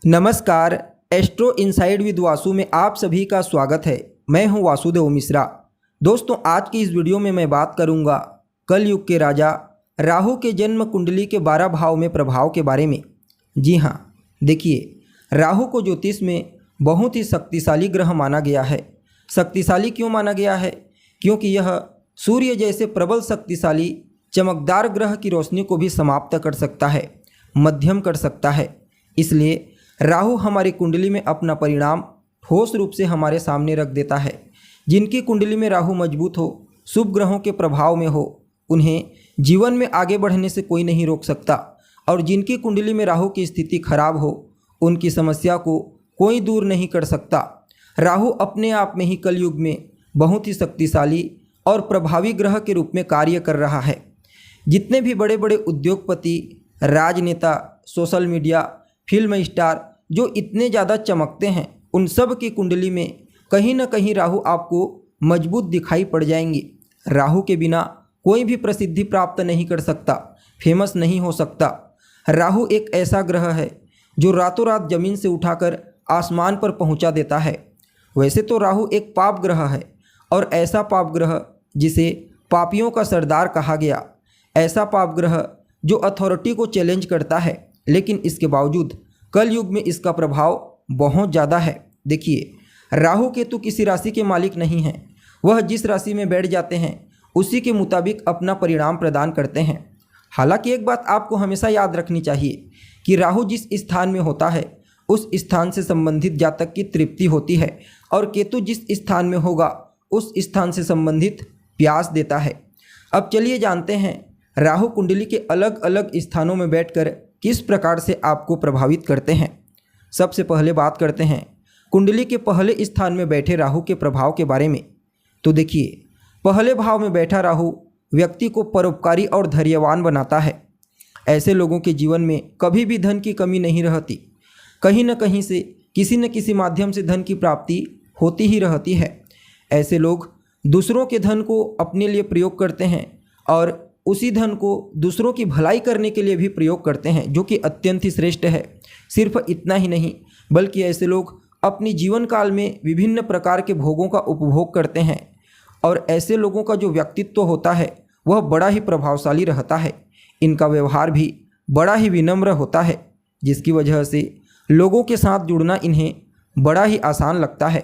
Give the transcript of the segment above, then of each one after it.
नमस्कार। Astro inside with Vasu में आप सभी का स्वागत है। मैं हूं वासुदेव मिश्रा। दोस्तों, आज की इस वीडियो में मैं बात करूंगा कल युग के राजा राहु के जन्म कुंडली के 12 भाव में प्रभाव के बारे में। जी हाँ, देखिए, राहु को ज्योतिष में बहुत ही शक्तिशाली ग्रह माना गया है। शक्तिशाली क्यों माना गया है? क्योंकि यह सूर्य जैसे प्रबल शक्तिशाली चमकदार ग्रह की रोशनी को भी समाप्त कर सकता है, मध्यम कर सकता है। इसलिए राहु हमारी कुंडली में अपना परिणाम ठोस रूप से हमारे सामने रख देता है। जिनकी कुंडली में राहु मजबूत हो, शुभ ग्रहों के प्रभाव में हो, उन्हें जीवन में आगे बढ़ने से कोई नहीं रोक सकता। और जिनकी कुंडली में राहु की स्थिति खराब हो, उनकी समस्या को कोई दूर नहीं कर सकता। राहु अपने आप में ही कलयुग में बहुत ही शक्तिशाली और प्रभावी ग्रह के रूप में कार्य कर रहा है। जितने भी बड़े बड़े उद्योगपति, राजनेता, सोशल मीडिया, फिल्म स्टार जो इतने ज़्यादा चमकते हैं, उन सब की कुंडली में कहीं ना कहीं राहु आपको मजबूत दिखाई पड़ जाएंगे। राहु के बिना कोई भी प्रसिद्धि प्राप्त नहीं कर सकता, फेमस नहीं हो सकता। राहु एक ऐसा ग्रह है जो रातों रात जमीन से उठाकर आसमान पर पहुंचा देता है। वैसे तो राहु एक पाप ग्रह है, और ऐसा पाप ग्रह जिसे पापियों का सरदार कहा गया, ऐसा पाप ग्रह जो अथॉरिटी को चैलेंज करता है। लेकिन इसके बावजूद कल युग में इसका प्रभाव बहुत ज़्यादा है। देखिए, राहु केतु किसी राशि के मालिक नहीं हैं। वह जिस राशि में बैठ जाते हैं उसी के मुताबिक अपना परिणाम प्रदान करते हैं। हालांकि एक बात आपको हमेशा याद रखनी चाहिए कि राहु जिस स्थान में होता है उस स्थान से संबंधित जातक की तृप्ति होती है, और केतु जिस स्थान में होगा उस स्थान से संबंधित प्यास देता है। अब चलिए जानते हैं राहु कुंडली के अलग अलग स्थानों में बैठकर किस प्रकार से आपको प्रभावित करते हैं। सबसे पहले बात करते हैं कुंडली के पहले स्थान में बैठे राहु के प्रभाव के बारे में। तो देखिए, पहले भाव में बैठा राहु व्यक्ति को परोपकारी और धैर्यवान बनाता है। ऐसे लोगों के जीवन में कभी भी धन की कमी नहीं रहती। कहीं न कहीं से किसी न किसी माध्यम से धन की प्राप्ति होती ही रहती है। ऐसे लोग दूसरों के धन को अपने लिए प्रयोग करते हैं और उसी धन को दूसरों की भलाई करने के लिए भी प्रयोग करते हैं, जो कि अत्यंत ही श्रेष्ठ है। सिर्फ इतना ही नहीं, बल्कि ऐसे लोग अपनी जीवन काल में विभिन्न प्रकार के भोगों का उपभोग करते हैं। और ऐसे लोगों का जो व्यक्तित्व होता है वह बड़ा ही प्रभावशाली रहता है। इनका व्यवहार भी बड़ा ही विनम्र होता है, जिसकी वजह से लोगों के साथ जुड़ना इन्हें बड़ा ही आसान लगता है,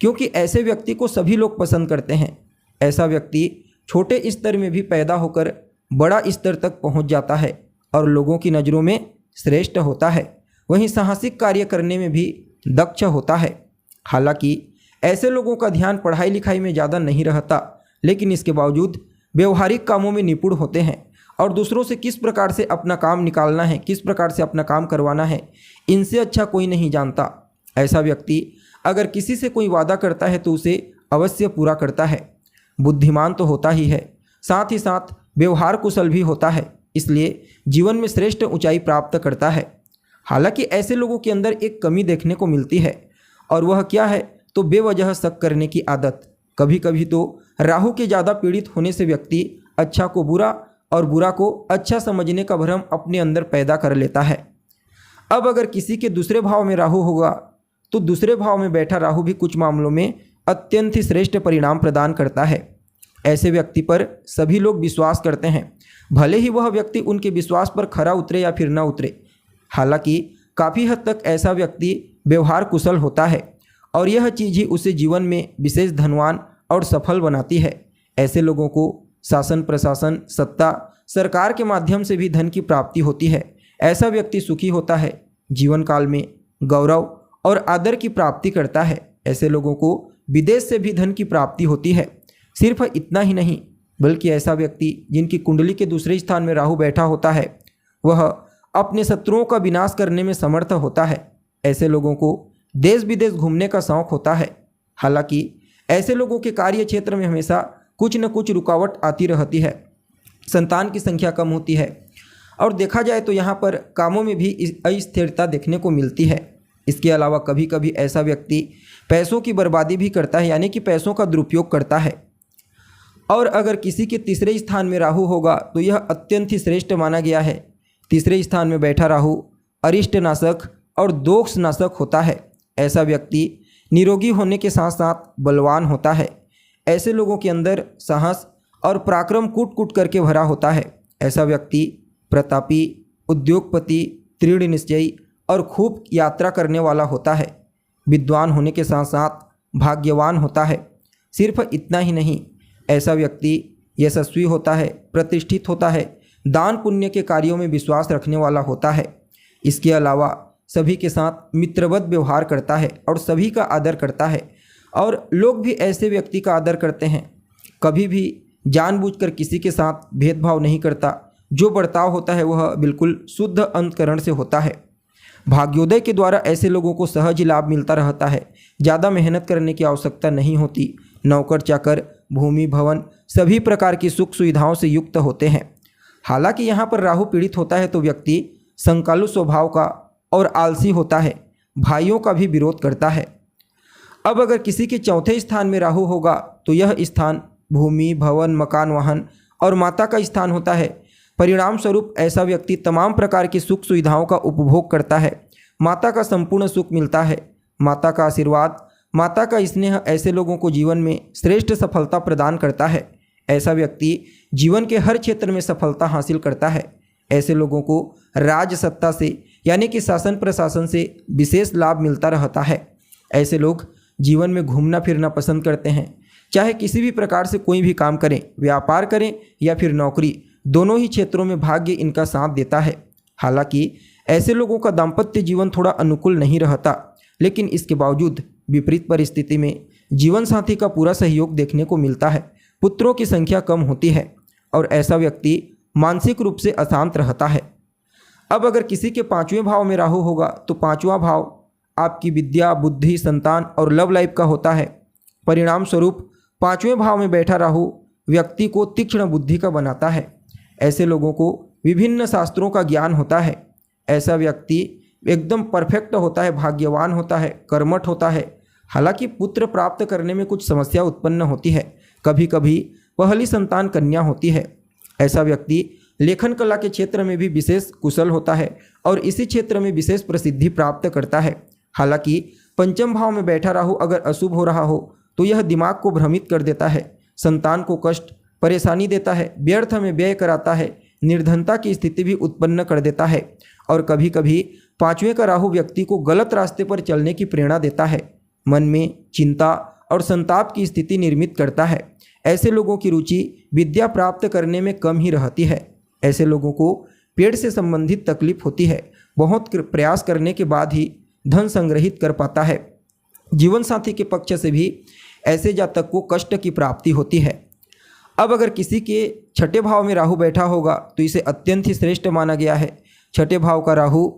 क्योंकि ऐसे व्यक्ति को सभी लोग पसंद करते हैं। ऐसा व्यक्ति छोटे स्तर में भी पैदा होकर बड़ा स्तर तक पहुंच जाता है और लोगों की नज़रों में श्रेष्ठ होता है। वहीं साहसिक कार्य करने में भी दक्ष होता है। हालांकि ऐसे लोगों का ध्यान पढ़ाई लिखाई में ज़्यादा नहीं रहता, लेकिन इसके बावजूद व्यवहारिक कामों में निपुण होते हैं और दूसरों से किस प्रकार से अपना काम निकालना है, किस प्रकार से अपना काम करवाना है, इनसे अच्छा कोई नहीं जानता। ऐसा व्यक्ति अगर किसी से कोई वादा करता है तो उसे अवश्य पूरा करता है। बुद्धिमान तो होता ही है, साथ ही साथ व्यवहार कुशल भी होता है, इसलिए जीवन में श्रेष्ठ ऊंचाई प्राप्त करता है। हालांकि ऐसे लोगों के अंदर एक कमी देखने को मिलती है, और वह क्या है तो बेवजह शक करने की आदत। कभी कभी तो राहु के ज़्यादा पीड़ित होने से व्यक्ति अच्छा को बुरा और बुरा को अच्छा समझने का भ्रम अपने अंदर पैदा कर लेता है। अब अगर किसी के दूसरे भाव में राहु होगा तो दूसरे भाव में बैठा राहु भी कुछ मामलों में अत्यंत ही श्रेष्ठ परिणाम प्रदान करता है। ऐसे व्यक्ति पर सभी लोग विश्वास करते हैं, भले ही वह व्यक्ति उनके विश्वास पर खरा उतरे या फिर न उतरे। हालांकि काफ़ी हद तक ऐसा व्यक्ति व्यवहार कुशल होता है, और यह चीज़ ही उसे जीवन में विशेष धनवान और सफल बनाती है। ऐसे लोगों को शासन, प्रशासन, सत्ता, सरकार के माध्यम से भी धन की प्राप्ति होती है। ऐसा व्यक्ति सुखी होता है, जीवन काल में गौरव और आदर की प्राप्ति करता है। ऐसे लोगों को विदेश से भी धन की प्राप्ति होती है। सिर्फ इतना ही नहीं, बल्कि ऐसा व्यक्ति जिनकी कुंडली के दूसरे स्थान में राहु बैठा होता है वह अपने शत्रुओं का विनाश करने में समर्थ होता है। ऐसे लोगों को देश विदेश घूमने का शौक होता है। हालांकि ऐसे लोगों के कार्य क्षेत्र में हमेशा कुछ न कुछ रुकावट आती रहती है। संतान की संख्या कम होती है, और देखा जाए तो यहाँ पर कामों में भी अस्थिरता देखने को मिलती है। इसके अलावा कभी कभी ऐसा व्यक्ति पैसों की बर्बादी भी करता है, यानी कि पैसों का दुरुपयोग करता है। और अगर किसी के तीसरे स्थान में राहु होगा तो यह अत्यंत ही श्रेष्ठ माना गया है। तीसरे स्थान में बैठा राहु अरिष्ट नाशक और दोषनाशक होता है। ऐसा व्यक्ति निरोगी होने के साथ साथ बलवान होता है। ऐसे लोगों के अंदर साहस और पराक्रम कूट कूट करके भरा होता है। ऐसा व्यक्ति प्रतापी, उद्योगपति, दृढ़ निश्चयी और खूब यात्रा करने वाला होता है। विद्वान होने के साथ साथ भाग्यवान होता है। सिर्फ इतना ही नहीं, ऐसा व्यक्ति यशस्वी होता है, प्रतिष्ठित होता है, दान पुण्य के कार्यों में विश्वास रखने वाला होता है। इसके अलावा सभी के साथ मित्रवत व्यवहार करता है और सभी का आदर करता है, और लोग भी ऐसे व्यक्ति का आदर करते हैं। कभी भी जानबूझकर किसी के साथ भेदभाव नहीं करता। जो बर्ताव होता है वह बिल्कुल शुद्ध अंतःकरण से होता है। भाग्योदय के द्वारा ऐसे लोगों को सहज लाभ मिलता रहता है। ज़्यादा मेहनत करने की आवश्यकता नहीं होती। नौकर चाकर, भूमि, भवन सभी प्रकार की सुख सुविधाओं से युक्त होते हैं। हालांकि यहाँ पर राहु पीड़ित होता है तो व्यक्ति संकालु स्वभाव का और आलसी होता है। भाइयों का भी विरोध करता है। अब अगर किसी के चौथे स्थान में राहु होगा तो यह स्थान भूमि, भवन, मकान, वाहन और माता का स्थान होता है। परिणाम स्वरूप ऐसा व्यक्ति तमाम प्रकार की सुख सुविधाओं का उपभोग करता है। माता का संपूर्ण सुख मिलता है। माता का आशीर्वाद, माता का स्नेह ऐसे लोगों को जीवन में श्रेष्ठ सफलता प्रदान करता है। ऐसा व्यक्ति जीवन के हर क्षेत्र में सफलता हासिल करता है। ऐसे लोगों को राज सत्ता से यानी कि शासन प्रशासन से विशेष लाभ मिलता रहता है। ऐसे लोग जीवन में घूमना फिरना पसंद करते हैं। चाहे किसी भी प्रकार से कोई भी काम करें, व्यापार करें या फिर नौकरी, दोनों ही क्षेत्रों में भाग्य इनका साथ देता है। हालांकि ऐसे लोगों का दाम्पत्य जीवन थोड़ा अनुकूल नहीं रहता, लेकिन इसके बावजूद विपरीत परिस्थिति में जीवन साथी का पूरा सहयोग देखने को मिलता है। पुत्रों की संख्या कम होती है और ऐसा व्यक्ति मानसिक रूप से अशांत रहता है। अब अगर किसी के 5वें भाव में राहु होगा तो 5वां भाव आपकी विद्या, बुद्धि, संतान और लव लाइफ का होता है। परिणाम स्वरूप 5वें भाव में बैठा राहु व्यक्ति को तीक्ष्ण बुद्धि का बनाता है। ऐसे लोगों को विभिन्न शास्त्रों का ज्ञान होता है। ऐसा व्यक्ति एकदम परफेक्ट होता है, भाग्यवान होता है, कर्मठ होता है। हालांकि पुत्र प्राप्त करने में कुछ समस्या उत्पन्न होती है। कभी कभी पहली संतान कन्या होती है। ऐसा व्यक्ति लेखन कला के क्षेत्र में भी विशेष कुशल होता है और इसी क्षेत्र में विशेष प्रसिद्धि प्राप्त करता है। हालांकि 5म भाव में बैठा राहु अगर अशुभ हो रहा हो तो यह दिमाग को भ्रमित कर देता है, संतान को कष्ट परेशानी देता है, व्यर्थ में व्यय कराता है, निर्धनता की स्थिति भी उत्पन्न कर देता है और कभी कभी 5वें का राहु व्यक्ति को गलत रास्ते पर चलने की प्रेरणा देता है। मन में चिंता और संताप की स्थिति निर्मित करता है। ऐसे लोगों की रुचि विद्या प्राप्त करने में कम ही रहती है। ऐसे लोगों को पेट से संबंधित तकलीफ होती है। बहुत प्रयास करने के बाद ही धन संग्रहित कर पाता है। जीवन साथी के पक्ष से भी ऐसे जातक को कष्ट की प्राप्ति होती है। अब अगर किसी के 6ठे भाव में राहु बैठा होगा तो इसे अत्यंत ही श्रेष्ठ माना गया है। 6ठे भाव का राहु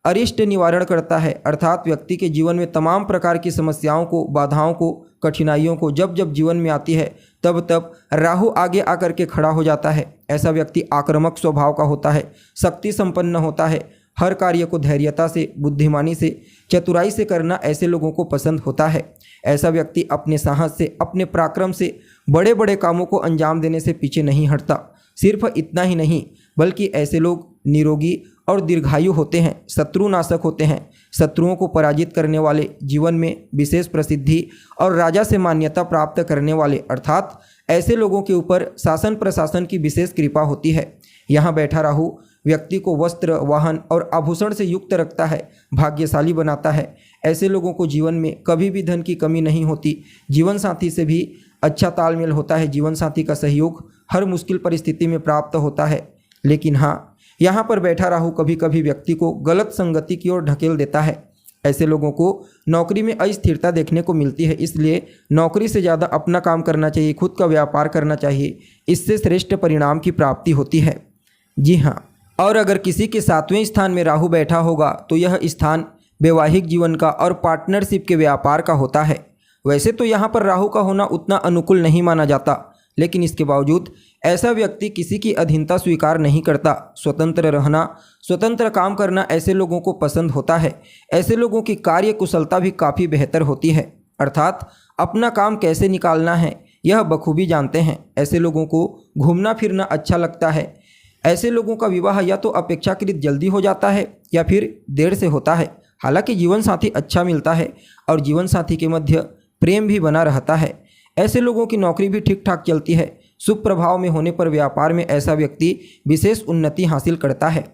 अरिष्ट निवारण करता है, अर्थात व्यक्ति के जीवन में तमाम प्रकार की समस्याओं को, बाधाओं को, कठिनाइयों को जब जब जीवन में आती है तब तब राहु आगे आकर के खड़ा हो जाता है। ऐसा व्यक्ति आक्रामक स्वभाव का होता है, शक्ति संपन्न होता है। हर कार्य को धैर्यता से, बुद्धिमानी से, चतुराई से करना ऐसे लोगों को पसंद होता है। ऐसा व्यक्ति अपने साहस से, अपने पराक्रम से बड़े बड़े कामों को अंजाम देने से पीछे नहीं हटता। सिर्फ इतना ही नहीं बल्कि ऐसे लोग निरोगी और दीर्घायु होते हैं, शत्रुनाशक होते हैं। शत्रुओं को पराजित करने वाले, जीवन में विशेष प्रसिद्धि और राजा से मान्यता प्राप्त करने वाले, अर्थात ऐसे लोगों के ऊपर शासन प्रशासन की विशेष कृपा होती है। यहाँ बैठा राहु व्यक्ति को वस्त्र, वाहन और आभूषण से युक्त रखता है, भाग्यशाली बनाता है। ऐसे लोगों को जीवन में कभी भी धन की कमी नहीं होती। जीवन साथी से भी अच्छा तालमेल होता है। जीवन साथी का सहयोग हर मुश्किल परिस्थिति में प्राप्त होता है। लेकिन हाँ, यहाँ पर बैठा राहु कभी कभी व्यक्ति को गलत संगति की ओर ढकेल देता है। ऐसे लोगों को नौकरी में अस्थिरता देखने को मिलती है, इसलिए नौकरी से ज़्यादा अपना काम करना चाहिए, खुद का व्यापार करना चाहिए। इससे श्रेष्ठ परिणाम की प्राप्ति होती है। जी हाँ, और अगर किसी के 7वें स्थान में राहु बैठा होगा तो यह स्थान वैवाहिक जीवन का और पार्टनरशिप के व्यापार का होता है। वैसे तो यहाँ पर राहु का होना उतना अनुकूल नहीं माना जाता, लेकिन इसके बावजूद ऐसा व्यक्ति किसी की अधीनता स्वीकार नहीं करता। स्वतंत्र रहना, स्वतंत्र काम करना ऐसे लोगों को पसंद होता है। ऐसे लोगों की कार्य कुशलता भी काफ़ी बेहतर होती है, अर्थात अपना काम कैसे निकालना है यह बखूबी जानते हैं। ऐसे लोगों को घूमना फिरना अच्छा लगता है। ऐसे लोगों का विवाह या तो अपेक्षाकृत जल्दी हो जाता है या फिर देर से होता है। हालांकि जीवन साथी अच्छा मिलता है और जीवन साथी के मध्य प्रेम भी बना रहता है। ऐसे लोगों की नौकरी भी ठीक ठाक चलती है। शुभ प्रभाव में होने पर व्यापार में ऐसा व्यक्ति विशेष उन्नति हासिल करता है।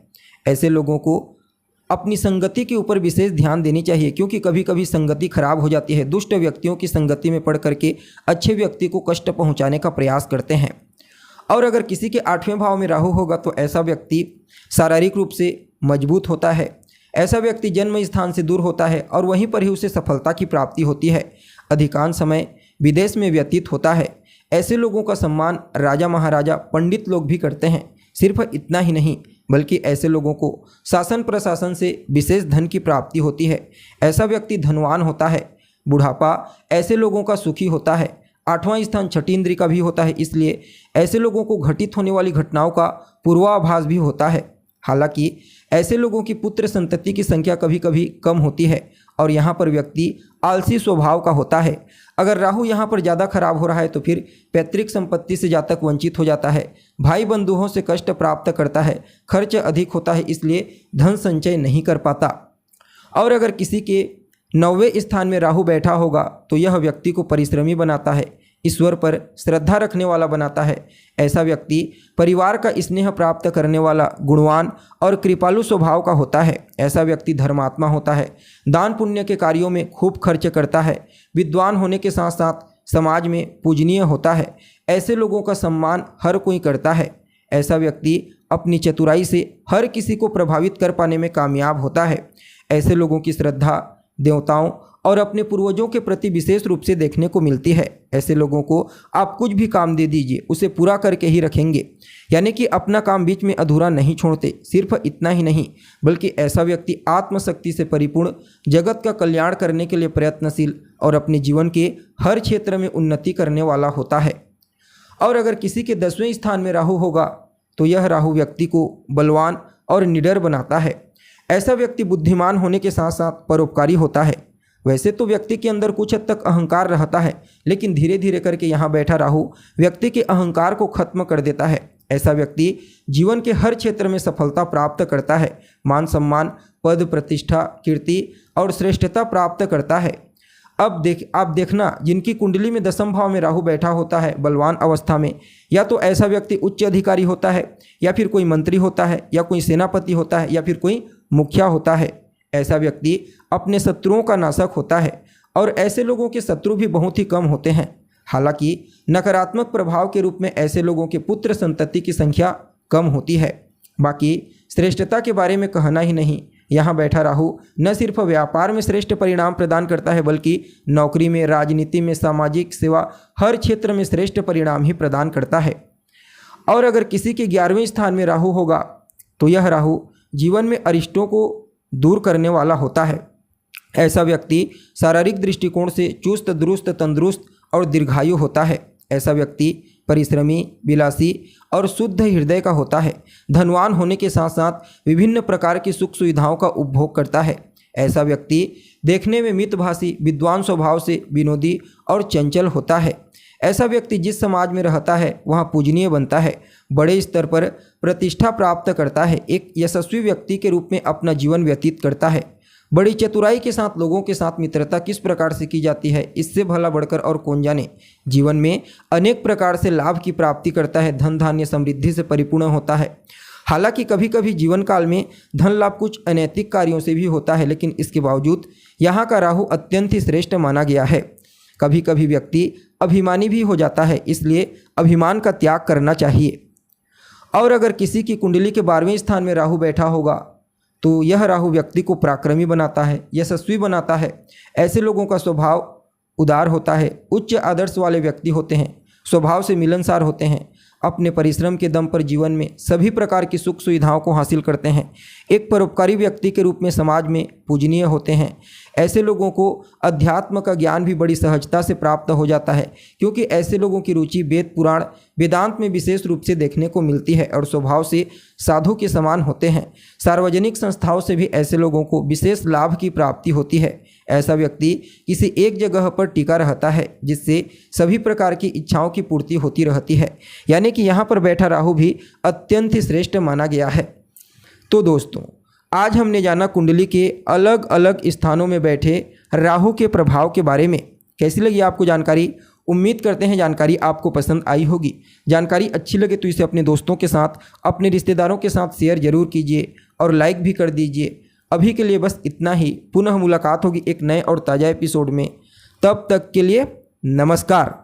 ऐसे लोगों को अपनी संगति के ऊपर विशेष ध्यान देनी चाहिए, क्योंकि कभी कभी संगति खराब हो जाती है। दुष्ट व्यक्तियों की संगति में पड़ करके अच्छे व्यक्ति को कष्ट पहुंचाने का प्रयास करते हैं। और अगर किसी के 8वें भाव में राहु होगा तो ऐसा व्यक्ति शारीरिक रूप से मजबूत होता है। ऐसा व्यक्ति जन्म स्थान से दूर होता है और वहीं पर ही उसे सफलता की प्राप्ति होती है। अधिकांश समय विदेश में व्यतीत होता है। ऐसे लोगों का सम्मान राजा महाराजा पंडित लोग भी करते हैं। सिर्फ इतना ही नहीं बल्कि ऐसे लोगों को शासन प्रशासन से विशेष धन की प्राप्ति होती है। ऐसा व्यक्ति धनवान होता है। बुढ़ापा ऐसे लोगों का सुखी होता है। 8वां स्थान छठी इंद्री का भी होता है, इसलिए ऐसे लोगों को घटित होने वाली घटनाओं का पूर्वाभास भी होता है। हालांकि ऐसे लोगों की पुत्र संतति की संख्या कभी कभी कम होती है और यहाँ पर व्यक्ति आलसी स्वभाव का होता है। अगर राहु यहाँ पर ज़्यादा खराब हो रहा है तो फिर पैतृक संपत्ति से जातक वंचित हो जाता है। भाई बंधुओं से कष्ट प्राप्त करता है। खर्च अधिक होता है, इसलिए धन संचय नहीं कर पाता। और अगर किसी के 9वें स्थान में राहु बैठा होगा तो यह व्यक्ति को परिश्रमी बनाता है, ईश्वर पर श्रद्धा रखने वाला बनाता है। ऐसा व्यक्ति परिवार का स्नेह प्राप्त करने वाला, गुणवान और कृपालु स्वभाव का होता है। ऐसा व्यक्ति धर्मात्मा होता है। दान पुण्य के कार्यों में खूब खर्च करता है। विद्वान होने के साथ साथ समाज में पूजनीय होता है। ऐसे लोगों का सम्मान हर कोई करता है। ऐसा व्यक्ति अपनी चतुराई से हर किसी को प्रभावित कर पाने में कामयाब होता है। ऐसे लोगों की श्रद्धा देवताओं और अपने पूर्वजों के प्रति विशेष रूप से देखने को मिलती है। ऐसे लोगों को आप कुछ भी काम दे दीजिए, उसे पूरा करके ही रखेंगे, यानी कि अपना काम बीच में अधूरा नहीं छोड़ते। सिर्फ इतना ही नहीं बल्कि ऐसा व्यक्ति आत्मशक्ति से परिपूर्ण, जगत का कल्याण करने के लिए प्रयत्नशील और अपने जीवन के हर क्षेत्र में उन्नति करने वाला होता है। और अगर किसी के 10वें स्थान में राहु होगा तो यह राहु व्यक्ति को बलवान और निडर बनाता है। ऐसा व्यक्ति बुद्धिमान होने के साथ साथ परोपकारी होता है। वैसे तो व्यक्ति के अंदर कुछ हद तक अहंकार रहता है, लेकिन धीरे धीरे करके यहाँ बैठा राहु व्यक्ति के अहंकार को खत्म कर देता है। ऐसा व्यक्ति जीवन के हर क्षेत्र में सफलता प्राप्त करता है। मान सम्मान, पद प्रतिष्ठा, कीर्ति और श्रेष्ठता प्राप्त करता है। अब आप देखना, जिनकी कुंडली में 10वें भाव में राहु बैठा होता है बलवान अवस्था में, या तो ऐसा व्यक्ति उच्च अधिकारी होता है, या फिर कोई मंत्री होता है, या कोई सेनापति होता है, या फिर कोई मुखिया होता है। ऐसा व्यक्ति अपने शत्रुओं का नाशक होता है और ऐसे लोगों के शत्रु भी बहुत ही कम होते हैं। हालांकि नकारात्मक प्रभाव के रूप में ऐसे लोगों के पुत्र संतति की संख्या कम होती है। बाकी श्रेष्ठता के बारे में कहना ही नहीं, यहाँ बैठा राहु न सिर्फ व्यापार में श्रेष्ठ परिणाम प्रदान करता है बल्कि नौकरी में, राजनीति में, सामाजिक सेवा, हर क्षेत्र में श्रेष्ठ परिणाम ही प्रदान करता है। और अगर किसी के 11वें स्थान में राहु होगा तो यह राहु जीवन में अरिष्टों को दूर करने वाला होता है। ऐसा व्यक्ति शारीरिक दृष्टिकोण से चुस्त दुरुस्त, तंदुरुस्त और दीर्घायु होता है। ऐसा व्यक्ति परिश्रमी, विलासी और शुद्ध हृदय का होता है। धनवान होने के साथ साथ विभिन्न प्रकार की सुख सुविधाओं का उपभोग करता है। ऐसा व्यक्ति देखने में मितभाषी, विद्वान स्वभाव से विनोदी और चंचल होता है। ऐसा व्यक्ति जिस समाज में रहता है वहाँ पूजनीय बनता है, बड़े स्तर पर प्रतिष्ठा प्राप्त करता है, एक यशस्वी व्यक्ति के रूप में अपना जीवन व्यतीत करता है। बड़ी चतुराई के साथ लोगों के साथ मित्रता किस प्रकार से की जाती है, इससे भला बढ़कर और कौन जाने। जीवन में अनेक प्रकार से लाभ की प्राप्ति करता है, धन धान्य समृद्धि से परिपूर्ण होता है। हालांकि कभी कभी जीवन काल में धन लाभ कुछ अनैतिक कार्यों से भी होता है, लेकिन इसके बावजूद यहाँ का राहु अत्यंत ही श्रेष्ठ माना गया है। कभी कभी व्यक्ति अभिमानी भी हो जाता है, इसलिए अभिमान का त्याग करना चाहिए। और अगर किसी की कुंडली के 12वें स्थान में राहु बैठा होगा तो यह राहु व्यक्ति को पराक्रमी बनाता है, यशस्वी बनाता है। ऐसे लोगों का स्वभाव उदार होता है, उच्च आदर्श वाले व्यक्ति होते हैं, स्वभाव से मिलनसार होते हैं, अपने परिश्रम के दम पर जीवन में सभी प्रकार की सुख सुविधाओं को हासिल करते हैं। एक परोपकारी व्यक्ति के रूप में समाज में पूजनीय होते हैं। ऐसे लोगों को अध्यात्म का ज्ञान भी बड़ी सहजता से प्राप्त हो जाता है, क्योंकि ऐसे लोगों की रुचि वेद पुराण वेदांत में विशेष रूप से देखने को मिलती है और स्वभाव से साधु के समान होते हैं। सार्वजनिक संस्थाओं से भी ऐसे लोगों को विशेष लाभ की प्राप्ति होती है। ऐसा व्यक्ति किसी एक जगह पर टिका रहता है, जिससे सभी प्रकार की इच्छाओं की पूर्ति होती रहती है। यानी कि यहाँ पर बैठा राहु भी अत्यंत ही श्रेष्ठ माना गया है। तो दोस्तों, आज हमने जाना कुंडली के अलग अलग स्थानों में बैठे राहु के प्रभाव के बारे में। कैसी लगी आपको जानकारी? उम्मीद करते हैं जानकारी आपको पसंद आई होगी। जानकारी अच्छी लगे तो इसे अपने दोस्तों के साथ, अपने रिश्तेदारों के साथ शेयर जरूर कीजिए और लाइक भी कर दीजिए। अभी के लिए बस इतना ही। पुनः मुलाकात होगी एक नए और ताज़ा एपिसोड में। तब तक के लिए नमस्कार।